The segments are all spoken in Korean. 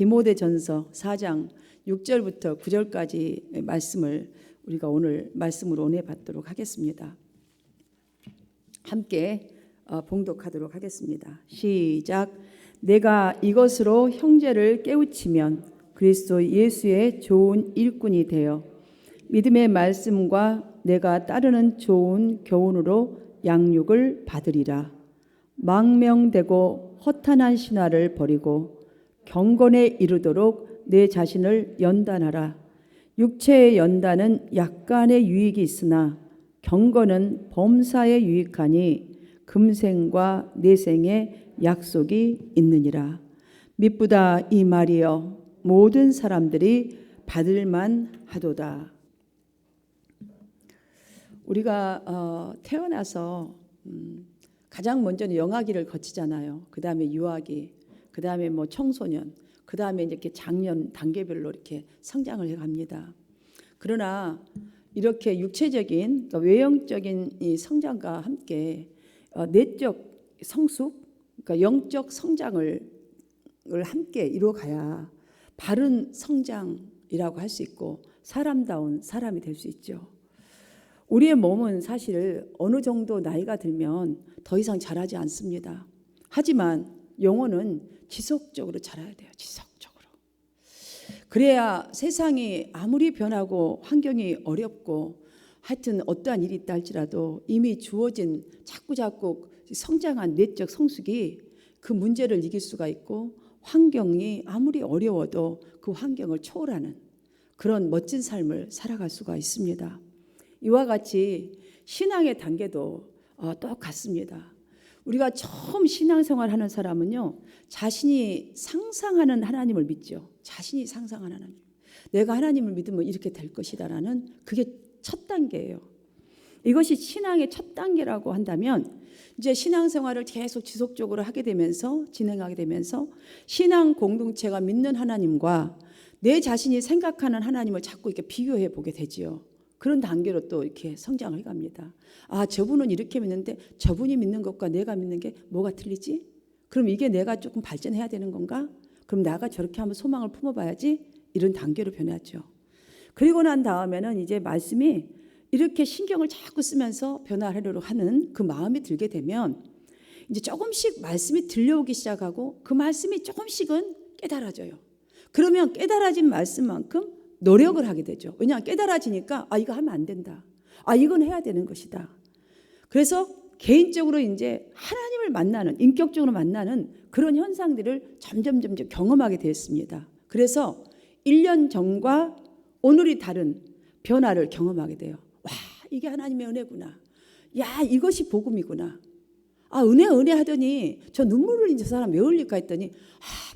디모데전서 4장 6절부터 9절까지 말씀을 우리가 오늘 말씀으로 은혜 받도록 하겠습니다. 함께 봉독하도록 하겠습니다. 시작. 내가 이것으로 형제를 깨우치면 그리스도 예수의 좋은 일꾼이 되어 믿음의 말씀과 내가 따르는 좋은 교훈으로 양육을 받으리라. 망명되고 허탄한 신화를 버리고 경건에 이르도록 내 자신을 연단하라. 육체의 연단은 약간의 유익이 있으나 경건은 범사에 유익하니 금생과 내생에 약속이 있느니라. 미쁘다 이 말이여 모든 사람들이 받을만 하도다. 우리가 태어나서 가장 먼저는 영아기를 거치잖아요. 그 다음에 유아기, 그 다음에 뭐 청소년, 그 다음에 이렇게 장년 단계별로 이렇게 성장을 해갑니다. 그러나 이렇게 육체적인, 그러니까 외형적인 이 성장과 함께 내적 성숙, 그러니까 영적 성장을 함께 이루어가야 바른 성장이라고 할 수 있고 사람다운 사람이 될 수 있죠. 우리의 몸은 사실 어느 정도 나이가 들면 더 이상 자라지 않습니다. 하지만 영혼은 지속적으로 자라야 돼요. 지속적으로. 그래야 세상이 아무리 변하고 환경이 어렵고 하여튼 어떠한 일이 있다 할지라도 이미 주어진 자꾸 성장한 내적 성숙이 그 문제를 이길 수가 있고 환경이 아무리 어려워도 그 환경을 초월하는 그런 멋진 삶을 살아갈 수가 있습니다. 이와 같이 신앙의 단계도 똑같습니다. 우리가 처음 신앙생활 하는 사람은요, 자신이 상상하는 하나님을 믿죠. 자신이 상상하는 하나님. 내가 하나님을 믿으면 이렇게 될 것이다라는 그게 첫 단계예요. 이것이 신앙의 첫 단계라고 한다면 이제 신앙생활을 계속 지속적으로 하게 되면서 진행하게 되면서 신앙 공동체가 믿는 하나님과 내 자신이 생각하는 하나님을 자꾸 이렇게 비교해 보게 되지요. 그런 단계로 또 이렇게 성장을 해갑니다. 아, 저분은 이렇게 믿는데 저분이 믿는 것과 내가 믿는 게 뭐가 틀리지? 그럼 이게 내가 조금 발전해야 되는 건가? 그럼 나가 저렇게 한번 소망을 품어봐야지. 이런 단계로 변하죠. 그리고 난 다음에는 이제 말씀이 이렇게 신경을 자꾸 쓰면서 변화하려고 하는 그 마음이 들게 되면 이제 조금씩 말씀이 들려오기 시작하고 그 말씀이 조금씩은 깨달아져요. 그러면 깨달아진 말씀만큼 노력을 하게 되죠. 왜냐하면 깨달아지니까 이거 하면 안 된다. 이건 해야 되는 것이다. 그래서 개인적으로 이제 하나님을 만나는, 인격적으로 만나는 그런 현상들을 점점 경험하게 되었습니다. 그래서 1년 전과 오늘이 다른 변화를 경험하게 돼요. 와, 이게 하나님의 은혜구나. 야, 이것이 복음이구나. 은혜 하더니 저 눈물을 흘린 저 사람 왜 흘릴까 했더니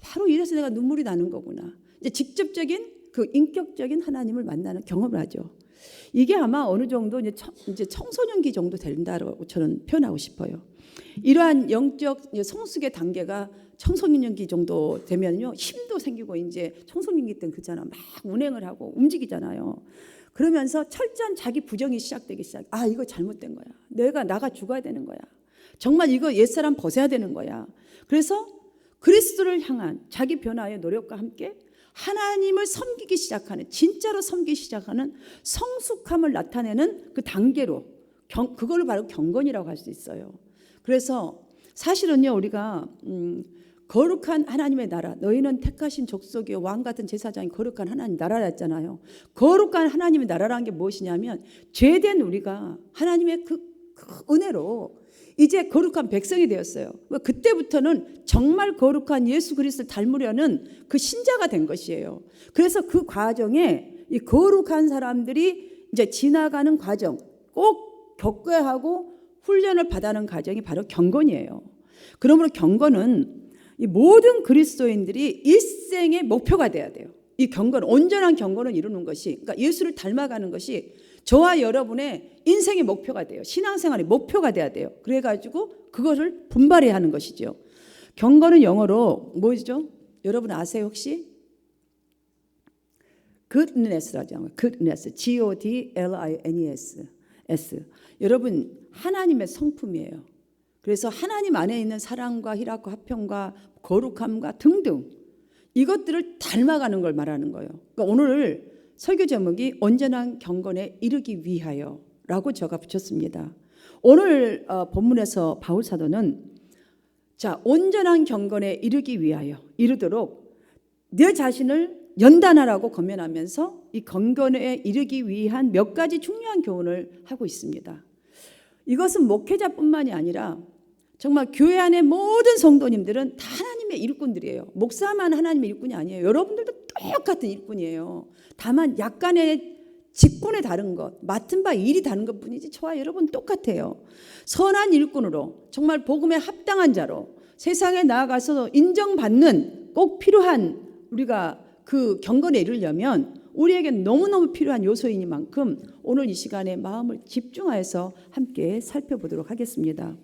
바로 이래서 내가 눈물이 나는 거구나. 이제 직접적인 그 인격적인 하나님을 만나는 경험을 하죠. 이게 아마 어느 정도 이제 청소년기 정도 된다고 저는 표현하고 싶어요. 이러한 영적 성숙의 단계가 청소년기 정도 되면요, 힘도 생기고 이제 청소년기 때는 그렇잖아. 막 운행을 하고 움직이잖아요. 그러면서 철저한 자기 부정이 시작되기 시작. 이거 잘못된 거야. 나가 죽어야 되는 거야. 정말 이거 옛사람 벗어야 되는 거야. 그래서 그리스도를 향한 자기 변화의 노력과 함께 하나님을 섬기기 시작하는, 진짜로 섬기기 시작하는 성숙함을 나타내는 그 단계로 그걸 바로 경건이라고 할 수 있어요. 그래서 사실은요, 우리가 거룩한 하나님의 나라, 너희는 택하신 족속이요 왕 같은 제사장이 거룩한 하나님 나라라 했잖아요. 거룩한 하나님의 나라라는 게 무엇이냐면 죄된 우리가 하나님의 그 은혜로 이제 거룩한 백성이 되었어요. 그때부터는 정말 거룩한 예수 그리스도를 닮으려는 그 신자가 된 것이에요. 그래서 그 과정에 이 거룩한 사람들이 이제 지나가는 과정, 꼭 겪어야 하고 훈련을 받아가는 과정이 바로 경건이에요. 그러므로 경건은 이 모든 그리스도인들이 일생의 목표가 돼야 돼요. 이 경건, 온전한 경건을 이루는 것이, 그러니까 예수를 닮아가는 것이 저와 여러분의 인생의 목표가 돼요. 신앙생활의 목표가 돼야 돼요. 그래가지고 그것을 분발해야 하는 것이죠. 경건은 영어로 뭐죠? 여러분 아세요 혹시? goodness라죠. goodness, G-O-D-L-I-N-E-S. 여러분 하나님의 성품이에요. 그래서 하나님 안에 있는 사랑과 희락과 화평과 거룩함과 등등 이것들을 닮아가는 걸 말하는 거예요. 그러니까 오늘 설교 제목이 온전한 경건에 이르기 위하여라고 제가 붙였습니다. 오늘 본문에서 바울 사도는 자, 온전한 경건에 이르기 위하여 이르도록 내 자신을 연단하라고 권면하면서 이 경건에 이르기 위한 몇 가지 중요한 교훈을 하고 있습니다. 이것은 목회자뿐만이 아니라 정말 교회 안의 모든 성도님들은 다 하나님의 일꾼들이에요. 목사만 하나님의 일꾼이 아니에요. 여러분들도 똑같은 일꾼이에요. 다만 약간의 직분에 다른 것, 맡은 바 일이 다른 것뿐이지 저와 여러분 똑같아요. 선한 일꾼으로 정말 복음에 합당한 자로 세상에 나아가서 인정받는 꼭 필요한 우리가 그 경건에 이르려면 우리에게 너무너무 필요한 요소이니만큼 오늘 이 시간에 마음을 집중하여서 함께 살펴보도록 하겠습니다.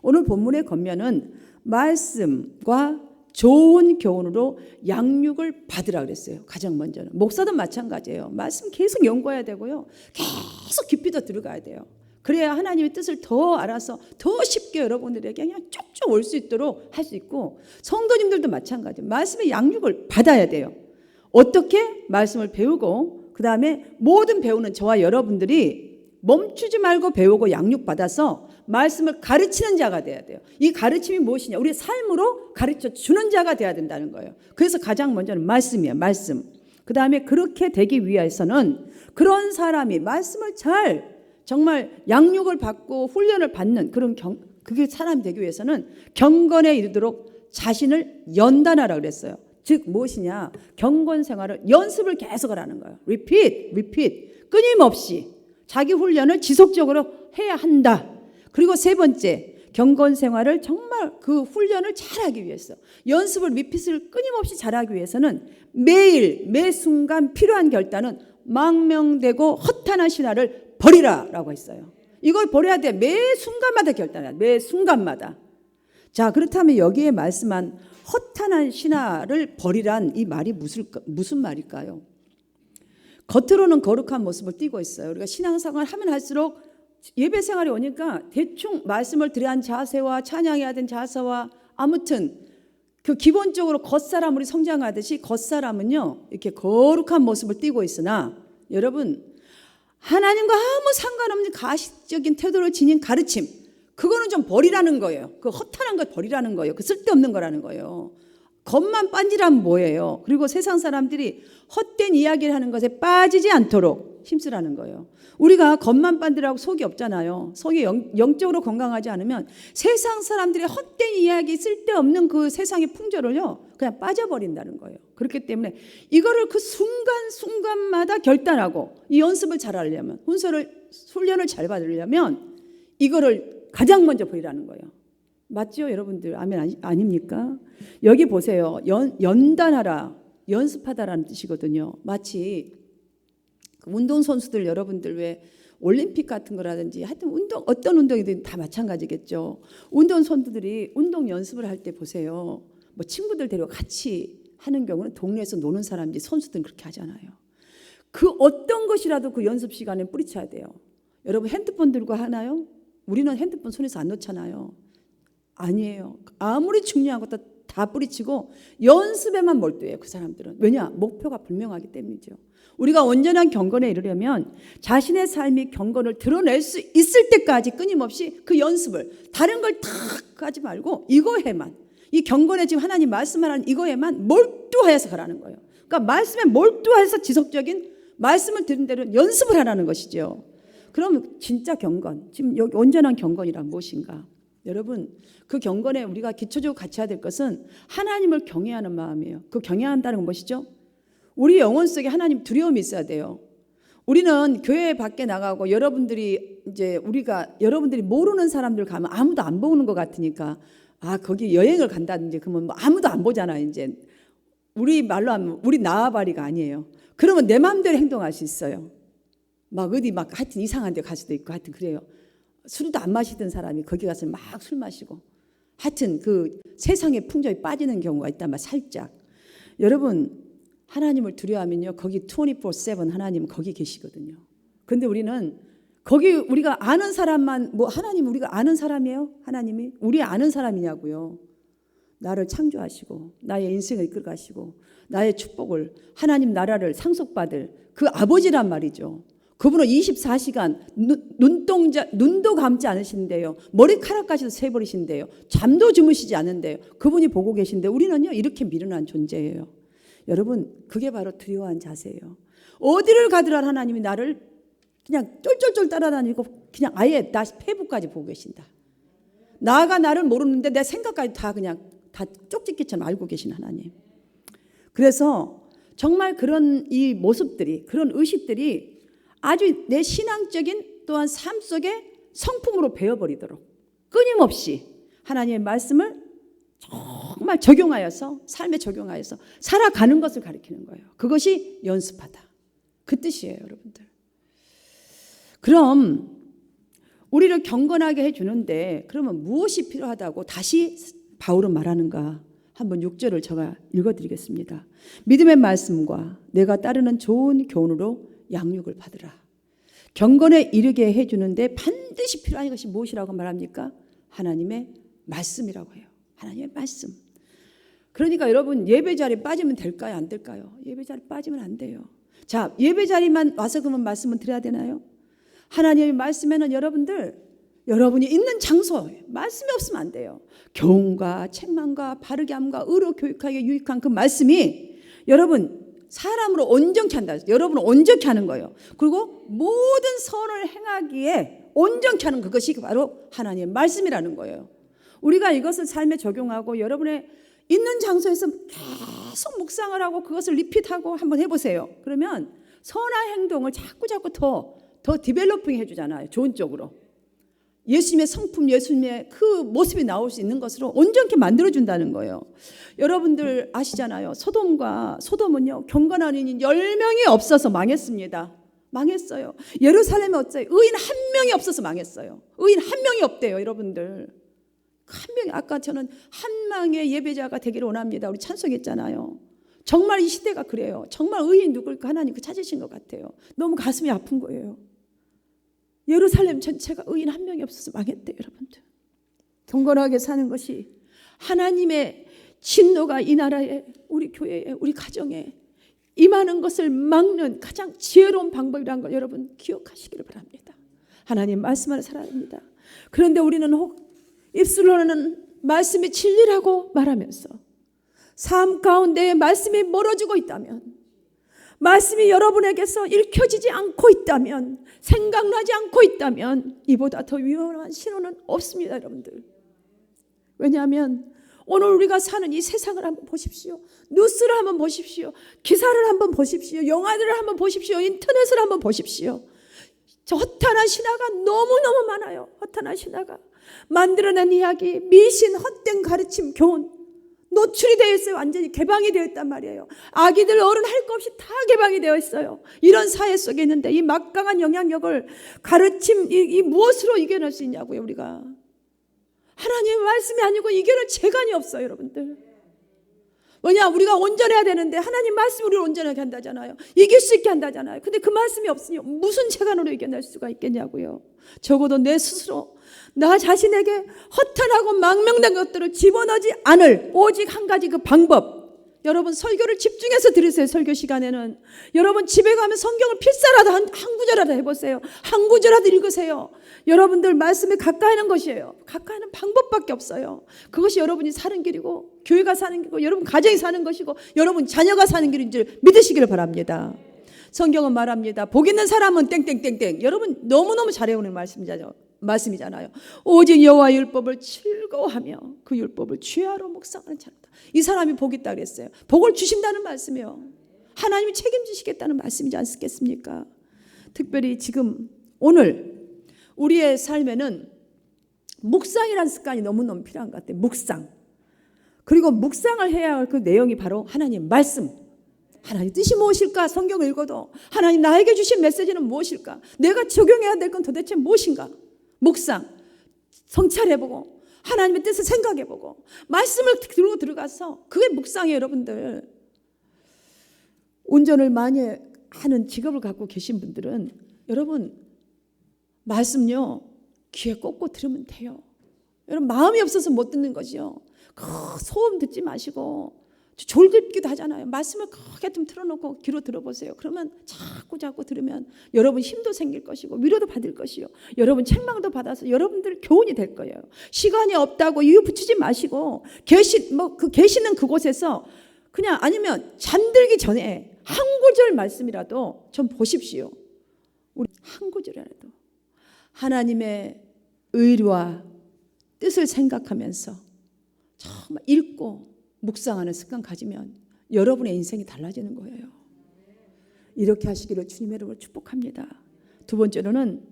오늘 본문의 권면은 말씀과 좋은 교훈으로 양육을 받으라 그랬어요. 가장 먼저는 목사도 마찬가지예요. 말씀 계속 연구해야 되고요. 계속 깊이 더 들어가야 돼요. 그래야 하나님의 뜻을 더 알아서 더 쉽게 여러분들에게 그냥 쭉쭉 올 수 있도록 할 수 있고, 성도님들도 마찬가지예요. 말씀의 양육을 받아야 돼요. 어떻게? 말씀을 배우고 그 다음에 모든 배우는 저와 여러분들이 멈추지 말고 배우고 양육받아서 말씀을 가르치는 자가 돼야 돼요. 이 가르침이 무엇이냐? 우리의 삶으로 가르쳐 주는 자가 돼야 된다는 거예요. 그래서 가장 먼저는 말씀이에요. 말씀. 그 다음에 그렇게 되기 위해서는 그런 사람이 말씀을 잘 정말 양육을 받고 훈련을 받는 그런 그게 사람이 되기 위해서는 경건에 이르도록 자신을 연단하라 그랬어요. 즉 무엇이냐? 경건 생활을 연습을 계속 하라는 거예요. repeat 끊임없이 자기 훈련을 지속적으로 해야 한다. 그리고 세 번째, 경건 생활을 정말 그 훈련을 잘하기 위해서 연습을 리핏을 끊임없이 잘하기 위해서는 매일 매 순간 필요한 결단은 망명되고 허탄한 신화를 버리라라고 했어요. 이걸 버려야 돼. 매 순간마다 결단해야 돼. 매 순간마다. 자, 그렇다면 여기에 말씀한 허탄한 신화를 버리란 이 말이 무슨 말일까요? 겉으로는 거룩한 모습을 띠고 있어요. 우리가 신앙생활을 하면 할수록 예배 생활이 오니까 대충 말씀을 드려야 하는 자세와 찬양해야 되는 자세와 아무튼 그 기본적으로 겉사람 우리 성장하듯이 겉사람은요 이렇게 거룩한 모습을 띠고 있으나 여러분 하나님과 아무 상관없는 가식적인 태도를 지닌 가르침 그거는 좀 버리라는 거예요. 그 허탄한 걸 버리라는 거예요. 그 쓸데없는 거라는 거예요. 겉만 빤지라면 뭐예요? 그리고 세상 사람들이 헛된 이야기를 하는 것에 빠지지 않도록 힘쓰라는 거예요. 우리가 겉만 빤지라고 속이 없잖아요. 속이 영적으로 건강하지 않으면 세상 사람들의 헛된 이야기 쓸데없는 그 세상의 풍조를요 그냥 빠져버린다는 거예요. 그렇기 때문에 이거를 그 순간순간마다 결단하고 이 연습을 잘하려면 훈련을 잘 받으려면 이거를 가장 먼저 버리라는 거예요. 맞죠 여러분들? 아멘 아닙니까? 여기 보세요. 연단하라 연습하다라는 뜻이거든요. 마치 운동선수들 여러분들 왜 올림픽 같은 거라든지 하여튼 어떤 운동이든 다 마찬가지겠죠. 운동선수들이 운동 연습을 할 때 보세요. 뭐 친구들 데리고 같이 하는 경우는 동네에서 노는 사람들이 선수들은 그렇게 하잖아요. 그 어떤 것이라도 그 연습 시간에 뿌리쳐야 돼요. 여러분 핸드폰 들고 하나요? 우리는 핸드폰 손에서 안 놓잖아요. 아니에요. 아무리 중요한 것도 다 뿌리치고 연습에만 몰두해요. 그 사람들은. 왜냐? 목표가 분명하기 때문이죠. 우리가 온전한 경건에 이르려면 자신의 삶이 경건을 드러낼 수 있을 때까지 끊임없이 그 연습을 다른 걸 다 하지 말고 이거에만 이 경건에 지금 하나님 말씀하라는 이거에만 몰두해서 가라는 거예요. 그러니까 말씀에 몰두해서 지속적인 말씀을 들은 대로 연습을 하라는 것이죠. 그럼 진짜 경건, 지금 여기 온전한 경건이란 무엇인가? 여러분 그 경건에 우리가 기초적으로 갖춰야 될 것은 하나님을 경외하는 마음이에요. 그 경외한다는 건 무엇이죠? 우리 영혼 속에 하나님 두려움이 있어야 돼요. 우리는 교회 밖에 나가고 여러분들이 여러분들이 모르는 사람들 가면 아무도 안 보는 것 같으니까 거기 여행을 간다든지 그러면 뭐 아무도 안 보잖아요. 이제 우리 말로 하면 우리 나와바리가 아니에요. 그러면 내 마음대로 행동할 수 있어요. 막 어디 막 하여튼 이상한 데 갈 수도 있고 하여튼 그래요. 술도 안 마시던 사람이 거기 가서 막 술 마시고 하여튼 그 세상의 풍조에 빠지는 경우가 있단 말 살짝. 여러분 하나님을 두려워하면요 거기 24/7 하나님은 거기 계시거든요. 그런데 우리는 거기 우리가 아는 사람만 하나님 우리가 아는 사람이에요? 하나님이 우리 아는 사람이냐고요. 나를 창조하시고 나의 인생을 이끌어가시고 나의 축복을 하나님 나라를 상속받을 그 아버지란 말이죠. 그분은 24시간 눈도 감지 않으신대요. 머리카락까지도 세버리신대요. 잠도 주무시지 않는데요. 그분이 보고 계신데 우리는요 이렇게 미련한 존재예요. 여러분 그게 바로 두려워한 자세예요. 어디를 가더라 하나님이 나를 그냥 쫄쫄쫄 따라다니고 그냥 아예 나 폐부까지 보고 계신다. 나가 나를 모르는데 내 생각까지 다 그냥 다 쪽집게처럼 알고 계신 하나님. 그래서 정말 그런 이 모습들이 그런 의식들이 아주 내 신앙적인 또한 삶 속에 성품으로 배어버리도록 끊임없이 하나님의 말씀을 정말 적용하여서 삶에 적용하여서 살아가는 것을 가리키는 거예요. 그것이 연습하다. 그 뜻이에요, 여러분들. 그럼 우리를 경건하게 해주는데 그러면 무엇이 필요하다고 다시 바울은 말하는가? 한번 6절을 제가 읽어드리겠습니다. 믿음의 말씀과 내가 따르는 좋은 교훈으로 양육을 받으라. 경건에 이르게 해주는데 반드시 필요한 것이 무엇이라고 말합니까? 하나님의 말씀이라고 해요. 하나님의 말씀. 그러니까 여러분 예배 자리에 빠지면 될까요? 안 될까요? 예배 자리에 빠지면 안 돼요. 자, 예배 자리만 와서 그러면 말씀을 드려야 되나요? 하나님의 말씀에는 여러분이 있는 장소에 말씀이 없으면 안 돼요. 교훈과 책망과 바르게 함과 의로 교육하게 유익한 그 말씀이 여러분 사람으로 온전케 한다. 여러분을 온전케 하는 거예요. 그리고 모든 선을 행하기에 온전케 하는 그것이 바로 하나님의 말씀이라는 거예요. 우리가 이것을 삶에 적용하고 여러분의 있는 장소에서 계속 묵상을 하고 그것을 리핏하고 한번 해보세요. 그러면 선한 행동을 자꾸 더 디벨로핑 해주잖아요. 좋은 쪽으로. 예수님의 성품, 예수님의 그 모습이 나올 수 있는 것으로 온전케 만들어준다는 거예요. 여러분들 아시잖아요. 소돔은요 경건한 의인 10명이 없어서 망했습니다. 망했어요. 예루살렘에 어째요? 의인 한 명이 없어서 망했어요. 의인 한 명이 없대요. 여러분들 한 명이. 아까 저는 한망의 예배자가 되기를 원합니다. 우리 찬송했잖아요. 정말 이 시대가 그래요. 정말 의인 누굴까 하나님 그 찾으신 것 같아요. 너무 가슴이 아픈 거예요. 예루살렘 전체가 의인 한 명이 없어서 망했대요. 여러분들 경건하게 사는 것이 하나님의 진노가 이 나라에 우리 교회에 우리 가정에 임하는 것을 막는 가장 지혜로운 방법이라는 걸 여러분 기억하시기를 바랍니다. 하나님 말씀 안에 살아야 합니다. 그런데 우리는 혹 입술로는 말씀이 진리라고 말하면서 삶 가운데 말씀이 멀어지고 있다면, 말씀이 여러분에게서 읽혀지지 않고 있다면, 생각나지 않고 있다면 이보다 더 위험한 신호는 없습니다. 여러분들. 왜냐하면 오늘 우리가 사는 이 세상을 한번 보십시오. 뉴스를 한번 보십시오. 기사를 한번 보십시오. 영화들을 한번 보십시오. 인터넷을 한번 보십시오. 저 허탄한 신화가 너무너무 많아요. 허탄한 신화가 만들어낸 이야기, 미신, 헛된 가르침, 교훈 노출이 되어 있어요. 완전히 개방이 되어 있단 말이에요. 아기들 어른 할 것 없이 다 개방이 되어 있어요. 이런 사회 속에 있는데 이 막강한 영향력을 가르침 이 무엇으로 이겨낼 수 있냐고요. 우리가 하나님의 말씀이 아니고 이겨낼 재간이 없어요. 여러분들. 왜냐 우리가 온전해야 되는데 하나님 말씀이 우리를 온전하게 한다잖아요. 이길 수 있게 한다잖아요. 근데 그 말씀이 없으니 무슨 재간으로 이겨낼 수가 있겠냐고요. 적어도 내 스스로 나 자신에게 허탄하고 망명된 것들을 집어넣지 않을 오직 한 가지 그 방법. 여러분 설교를 집중해서 들으세요. 설교 시간에는 여러분 집에 가면 성경을 필사라도 한 구절라도 해보세요. 한 구절라도 읽으세요. 여러분들 말씀에 가까이 하는 것이에요. 가까이 하는 방법밖에 없어요. 그것이 여러분이 사는 길이고 교회가 사는 길이고 여러분 가정이 사는 것이고 여러분 자녀가 사는 길인 줄 믿으시기를 바랍니다. 성경은 말합니다. 복 있는 사람은 땡땡땡땡. 여러분 너무너무 잘해오는 말씀이잖아요. 오직 여호와의 율법을 즐거워하며 그 율법을 죄하러 묵상하는 자다. 이 사람이 복 있다 그랬어요. 복을 주신다는 말씀이에요. 하나님이 책임지시겠다는 말씀이지 않겠습니까? 특별히 지금 오늘 우리의 삶에는 묵상이라는 습관이 너무너무 필요한 것 같아요. 묵상. 그리고 묵상을 해야 할 그 내용이 바로 하나님 말씀. 하나님 뜻이 무엇일까? 성경을 읽어도 하나님 나에게 주신 메시지는 무엇일까? 내가 적용해야 될 건 도대체 무엇인가? 묵상, 성찰해보고 하나님의 뜻을 생각해보고 말씀을 들고 들어가서 그게 묵상이에요. 여러분들. 운전을 많이 하는 직업을 갖고 계신 분들은 여러분 말씀요 귀에 꽂고 들으면 돼요. 여러분 마음이 없어서 못 듣는 거죠. 소음 듣지 마시고 졸듣기도 하잖아요. 말씀을 크게 좀 틀어놓고 귀로 들어보세요. 그러면 자꾸 들으면 여러분 힘도 생길 것이고 위로도 받을 것이요. 여러분 책망도 받아서 여러분들 교훈이 될 거예요. 시간이 없다고 이유 붙이지 마시고 계시는 그곳에서 그냥 아니면 잠들기 전에 한 구절 말씀이라도 좀 보십시오. 우리 한 구절이라도 하나님의 의와 뜻을 생각하면서 정말 읽고 묵상하는 습관 가지면 여러분의 인생이 달라지는 거예요. 이렇게 하시기를 주님의 이름으로 축복합니다. 두 번째로는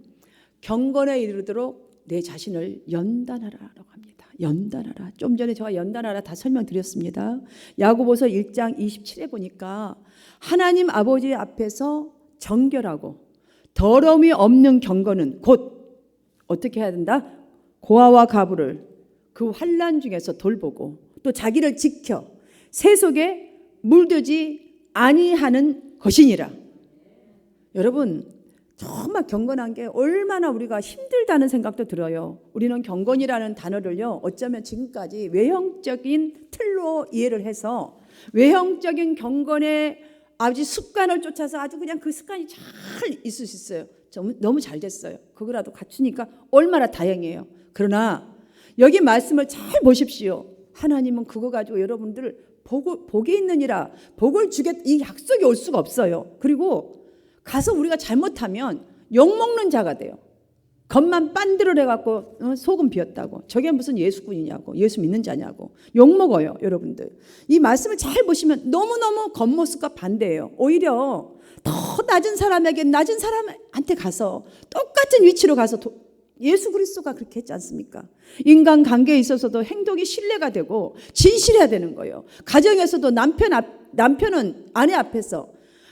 경건에 이르도록 내 자신을 연단하라라고 합니다. 연단하라. 좀 전에 제가 연단하라 다 설명드렸습니다. 야고보서 1장 27에 보니까 하나님 아버지 앞에서 정결하고 더러움이 없는 경건은 곧 어떻게 해야 된다? 고아와 가부를 그 환난 중에서 돌보고 또 자기를 지켜 세속에 물들지 아니하는 것이니라. 여러분 정말 경건한 게 얼마나 우리가 힘들다는 생각도 들어요. 우리는 경건이라는 단어를요 어쩌면 지금까지 외형적인 틀로 이해를 해서 외형적인 경건의 아주 습관을 쫓아서 아주 그냥 그 습관이 잘 있을 수 있어요. 너무 잘 됐어요. 그거라도 갖추니까 얼마나 다행이에요. 그러나 여기 말씀을 잘 보십시오. 하나님은 그거 가지고 여러분들을 복이 있느니라 복을 주겠다 이 약속이 올 수가 없어요. 그리고 가서 우리가 잘못하면 욕먹는 자가 돼요. 겉만 빤드를 해갖고 속은 비었다고 저게 무슨 예수꾼이냐고 예수 믿는 자냐고 욕먹어요. 여러분들 이 말씀을 잘 보시면 너무너무 겉모습과 반대예요. 오히려 더 낮은 사람에게 낮은 사람한테 가서 똑같은 위치로 가서 예수 그리스도가 그렇게 했지 않습니까? 인간관계에 있어서도 행동이 신뢰가 되고 진실해야 되는 거예요. 가정에서도 남편은 아내 앞에서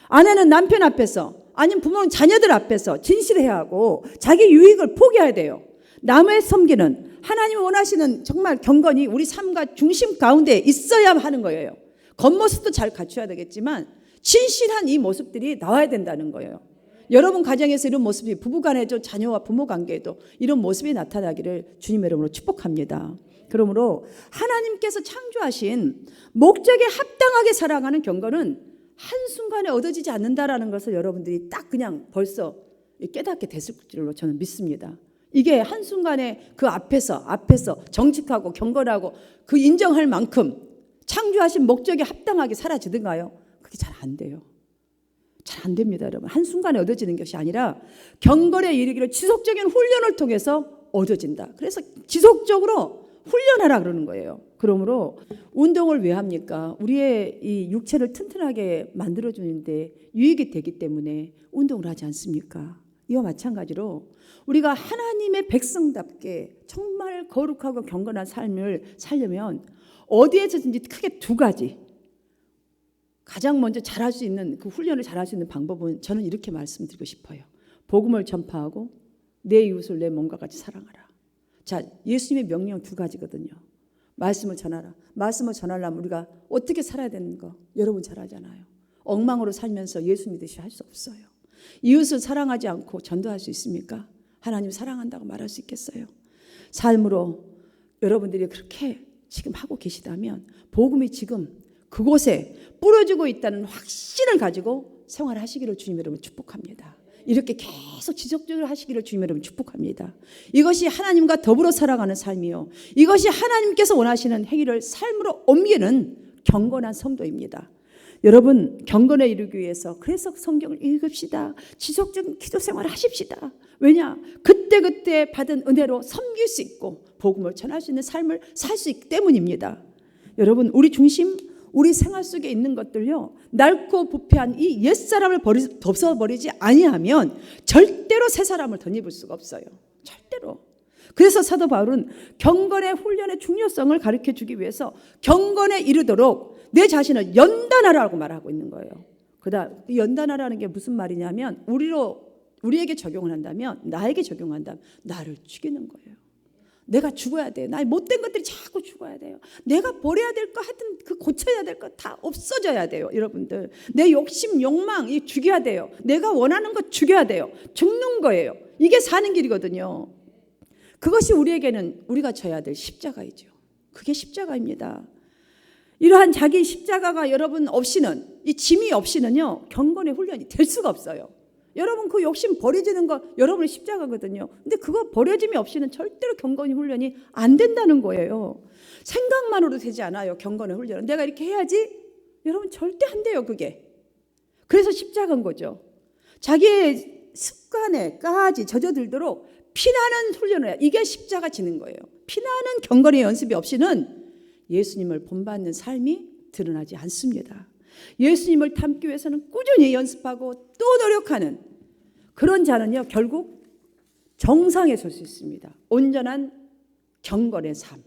아내는 남편 앞에서 아니면 부모는 자녀들 앞에서 진실해야 하고 자기 유익을 포기해야 돼요. 남의 섬기는 하나님이 원하시는 정말 경건이 우리 삶과 중심 가운데 있어야 하는 거예요. 겉모습도 잘 갖춰야 되겠지만 진실한 이 모습들이 나와야 된다는 거예요. 여러분 가정에서 이런 모습이 부부간에도 자녀와 부모 관계에도 이런 모습이 나타나기를 주님의 이름으로 축복합니다. 그러므로 하나님께서 창조하신 목적에 합당하게 살아가는 경건은 한순간에 얻어지지 않는다라는 것을 여러분들이 딱 그냥 벌써 깨닫게 됐을 줄로 저는 믿습니다. 이게 한순간에 그 앞에서 정직하고 경건하고 그 인정할 만큼 창조하신 목적에 합당하게 사라지든가요? 그게 잘 안 돼요. 잘 안 됩니다, 여러분. 한순간에 얻어지는 것이 아니라 경건에 이르기를 지속적인 훈련을 통해서 얻어진다. 그래서 지속적으로 훈련하라 그러는 거예요. 그러므로 운동을 왜 합니까? 우리의 이 육체를 튼튼하게 만들어주는데 유익이 되기 때문에 운동을 하지 않습니까? 이와 마찬가지로 우리가 하나님의 백성답게 정말 거룩하고 경건한 삶을 살려면 어디에서든지 크게 두 가지 가장 먼저 잘할 수 있는 그 훈련을 잘할 수 있는 방법은 저는 이렇게 말씀드리고 싶어요. 복음을 전파하고 내 이웃을 내 몸과 같이 사랑하라. 자, 예수님의 명령 두 가지거든요. 말씀을 전하라. 말씀을 전하려면 우리가 어떻게 살아야 되는 거 여러분 잘 알잖아요. 엉망으로 살면서 예수 믿으시 할 수 없어요. 이웃을 사랑하지 않고 전도할 수 있습니까? 하나님 사랑한다고 말할 수 있겠어요? 삶으로 여러분들이 그렇게 지금 하고 계시다면 복음이 지금 그곳에 뿌려지고 있다는 확신을 가지고 생활하시기를 주님의 이름으로 축복합니다. 이렇게 계속 지속적으로 하시기를 주님의 이름으로 축복합니다. 이것이 하나님과 더불어 살아가는 삶이요, 이것이 하나님께서 원하시는 행위를 삶으로 옮기는 경건한 성도입니다. 여러분 경건에 이르기 위해서 그래서 성경을 읽읍시다. 지속적인 기도 생활을 하십시다. 왜냐? 그때그때 받은 은혜로 섬길 수 있고 복음을 전할 수 있는 삶을 살 수 있기 때문입니다. 여러분 우리 생활 속에 있는 것들요, 낡고 부패한 이 옛사람을 덮어버리지 아니하면 절대로 새 사람을 덧입을 수가 없어요. 절대로. 그래서 사도 바울은 경건의 훈련의 중요성을 가르쳐주기 위해서 경건에 이르도록 내 자신을 연단하라고 말하고 있는 거예요. 그다음 연단하라는 게 무슨 말이냐면 우리에게 적용을 한다면, 나에게 적용한다면 나를 죽이는 거예요. 내가 죽어야 돼. 나의 못된 것들이 자꾸 죽어야 돼요. 내가 버려야 될 거 하여튼 그 고쳐야 될 거 다 없어져야 돼요. 여러분들 내 욕심 욕망 이 죽여야 돼요. 내가 원하는 거 죽여야 돼요. 죽는 거예요. 이게 사는 길이거든요. 그것이 우리에게는 우리가 져야 될 십자가이죠. 그게 십자가입니다. 이러한 자기 십자가가 여러분 없이는, 이 짐이 없이는요, 경건의 훈련이 될 수가 없어요. 여러분 그 욕심 버려지는 거 여러분의 십자가거든요. 근데 그거 버려짐이 없이는 절대로 경건의 훈련이 안 된다는 거예요. 생각만으로 되지 않아요. 경건의 훈련은 내가 이렇게 해야지, 여러분 절대 안 돼요. 그게. 그래서 십자가인 거죠. 자기의 습관에까지 젖어들도록 피나는 훈련을 해야, 이게 십자가 지는 거예요. 피나는 경건의 연습이 없이는 예수님을 본받는 삶이 드러나지 않습니다. 예수님을 닮기 위해서는 꾸준히 연습하고 또 노력하는 그런 자는요, 결국 정상에 설 수 있습니다. 온전한 경건의 삶,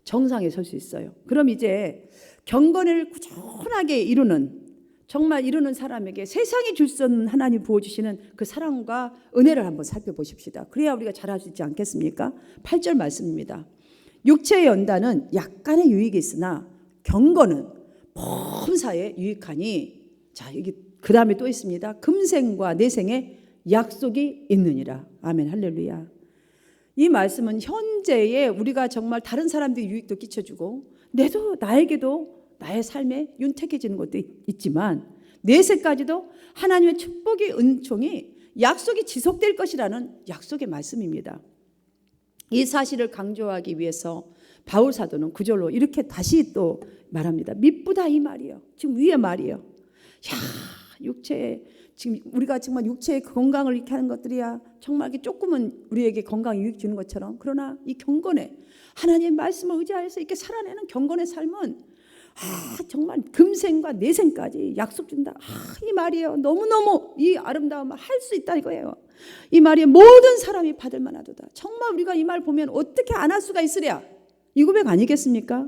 정상에 설 수 있어요. 그럼 이제 경건을 꾸준하게 이루는, 정말 이루는 사람에게 세상이 줄 수 없는 하나님 부어주시는 그 사랑과 은혜를 한번 살펴보십시다. 그래야 우리가 잘할 수 있지 않겠습니까? 8절 말씀입니다. 육체의 연단은 약간의 유익이 있으나 경건은 범사에 유익하니, 자, 여기 그 다음에 또 있습니다. 금생과 내생에 약속이 있느니라. 아멘, 할렐루야. 이 말씀은 현재에 우리가 정말 다른 사람들이 유익도 끼쳐주고 나에게도 나의 삶에 윤택해지는 것도 있지만 내세까지도 하나님의 축복의 은총이, 약속이 지속될 것이라는 약속의 말씀입니다. 이 사실을 강조하기 위해서 바울 사도는 9절로 이렇게 다시 또 말합니다. 미쁘다 이 말이에요. 지금 위에 말이에요. 야, 육체에 지금 우리가 정말 육체의 건강을 이렇게 하는 것들이야 정말 조금은 우리에게 건강 유익 주는 것처럼, 그러나 이 경건에 하나님의 말씀을 의지하여서 이렇게 살아내는 경건의 삶은 정말 금생과 내생까지 약속 준다. 이 말이에요. 너무너무 이 아름다움을 할 수 있다 이거예요. 이 말이 모든 사람이 받을 만하도다. 정말 우리가 이 말 보면 어떻게 안 할 수가 있으랴, 이 고백 아니겠습니까?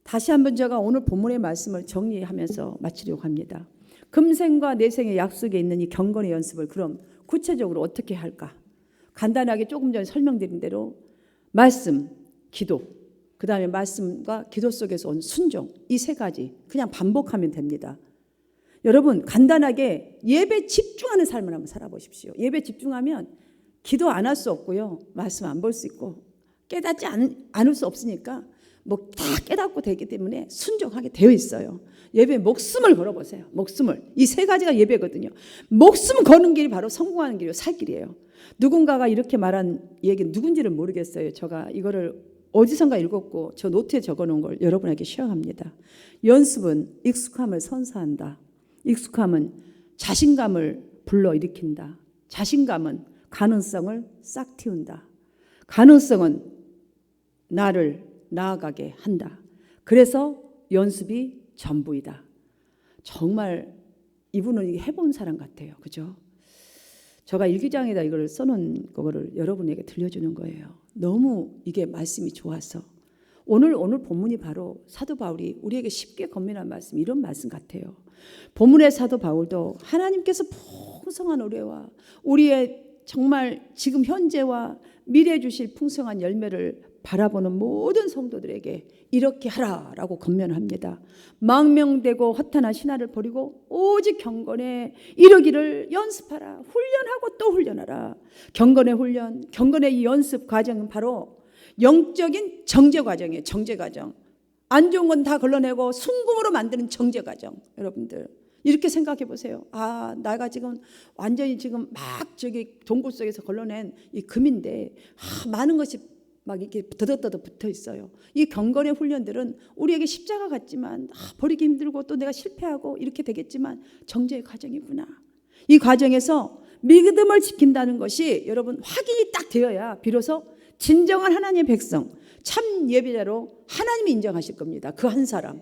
다시 한번 제가 오늘 본문의 말씀을 정리하면서 마치려고 합니다. 금생과 내생의 약속에 있는 이 경건의 연습을 그럼 구체적으로 어떻게 할까? 간단하게 조금 전에 설명드린 대로 말씀, 기도, 그 다음에 말씀과 기도 속에서 온 순종, 이 세 가지 그냥 반복하면 됩니다. 여러분 간단하게 예배 집중하는 삶을 한번 살아보십시오. 예배 집중하면 기도 안 할 수 없고요, 말씀 안 볼 수 있고 깨닫지 않을 수 없으니까 뭐 다 깨닫고 되기 때문에 순종하게 되어 있어요. 예배 목숨을 걸어보세요. 목숨을. 이 세 가지가 예배거든요. 목숨 거는 길이 바로 성공하는 길이요, 살 길이에요. 누군가가 이렇게 말한 얘기는 누군지를 모르겠어요. 제가 이거를 어디선가 읽었고 저 노트에 적어놓은 걸 여러분에게 쉐어합니다. 연습은 익숙함을 선사한다. 익숙함은 자신감을 불러일으킨다. 자신감은 가능성을 싹 틔운다. 가능성은 나를 나아가게 한다. 그래서 연습이 전부이다. 정말 이분은 해본 사람 같아요. 그죠? 제가 일기장에다 이걸 써놓은 거를 여러분에게 들려주는 거예요. 너무 이게 말씀이 좋아서. 오늘 본문이 바로 사도 바울이 우리에게 쉽게 건면한 말씀, 이런 말씀 같아요. 본문의 사도 바울도 하나님께서 풍성한 은혜와 우리의 정말 지금 현재와 미래에 주실 풍성한 열매를 바라보는 모든 성도들에게 이렇게 하라라고 건면합니다. 망명되고 허탄한 신화를 버리고 오직 경건에 이르기를 연습하라. 훈련하고 또 훈련하라. 경건의 훈련, 경건의 이 연습 과정은 바로 영적인 정제 과정이에요. 정제 과정. 안 좋은 건 다 걸러내고 순금으로 만드는 정제 과정. 여러분들 이렇게 생각해 보세요. 내가 지금 완전히 지금 막 저기 동굴 속에서 걸러낸 이 금인데 많은 것이 막 이렇게 더덕더덕 붙어 있어요. 이 경건의 훈련들은 우리에게 십자가 같지만 버리기 힘들고 또 내가 실패하고 이렇게 되겠지만 정제의 과정이구나. 이 과정에서 믿음을 지킨다는 것이 여러분 확인이 딱 되어야 비로소 진정한 하나님의 백성, 참 예배자로 하나님이 인정하실 겁니다. 그 한 사람.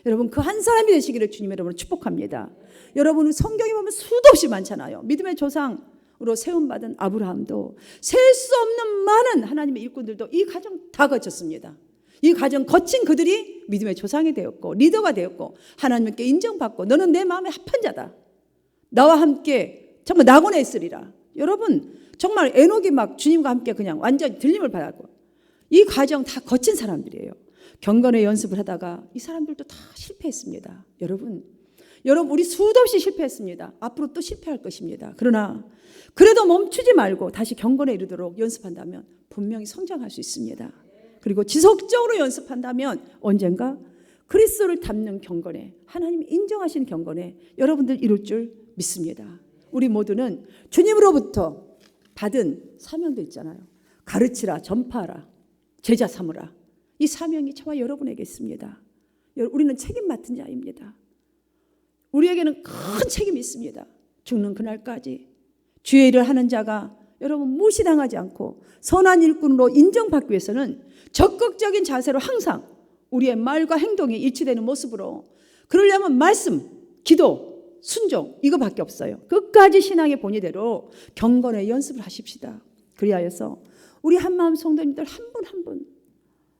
여러분 그 한 사람이 되시기를 주님 여러분을 축복합니다. 여러분 성경에 보면 수도 없이 많잖아요. 믿음의 조상으로 세움받은 아브라함도 셀 수 없는 많은 하나님의 일꾼들도 이 과정 다 거쳤습니다. 이 과정 거친 그들이 믿음의 조상이 되었고 리더가 되었고 하나님께 인정받고 너는 내 마음에 합한 자다. 나와 함께 정말 낙원에 있으리라. 여러분 정말 에녹이 막 주님과 함께 그냥 완전히 들림을 받았고 이 과정 다 거친 사람들이에요. 경건의 연습을 하다가 이 사람들도 다 실패했습니다. 여러분 우리 수도 없이 실패했습니다. 앞으로 또 실패할 것입니다. 그러나 그래도 멈추지 말고 다시 경건에 이르도록 연습한다면 분명히 성장할 수 있습니다. 그리고 지속적으로 연습한다면 언젠가 그리스도를 닮는 경건에, 하나님이 인정하시는 경건에 여러분들 이룰 줄 믿습니다. 우리 모두는 주님으로부터 받은 사명도 있잖아요. 가르치라, 전파하라, 제자 삼으라. 이 사명이 저와 여러분에게 있습니다. 우리는 책임 맡은 자입니다. 우리에게는 큰 책임이 있습니다. 죽는 그날까지 주의 일을 하는 자가 여러분 무시당하지 않고 선한 일꾼으로 인정받기 위해서는 적극적인 자세로 항상 우리의 말과 행동이 일치되는 모습으로, 그러려면 말씀, 기도, 순종 이거밖에 없어요. 끝까지 신앙의 본의대로 경건의 연습을 하십시다. 그리하여서 우리 한마음 성도님들 한 분 한 분,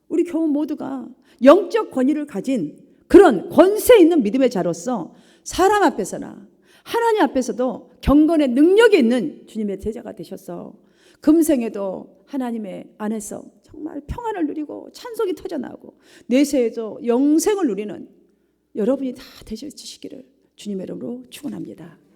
우리 교우 모두가 영적 권위를 가진 그런 권세 있는 믿음의 자로서 사람 앞에서나 하나님 앞에서도 경건의 능력이 있는 주님의 제자가 되셔서 금생에도 하나님의 안에서 정말 평안을 누리고 찬송이 터져나오고 내세에도 영생을 누리는 여러분이 다 되시기를 주님의 이름으로 축원합니다.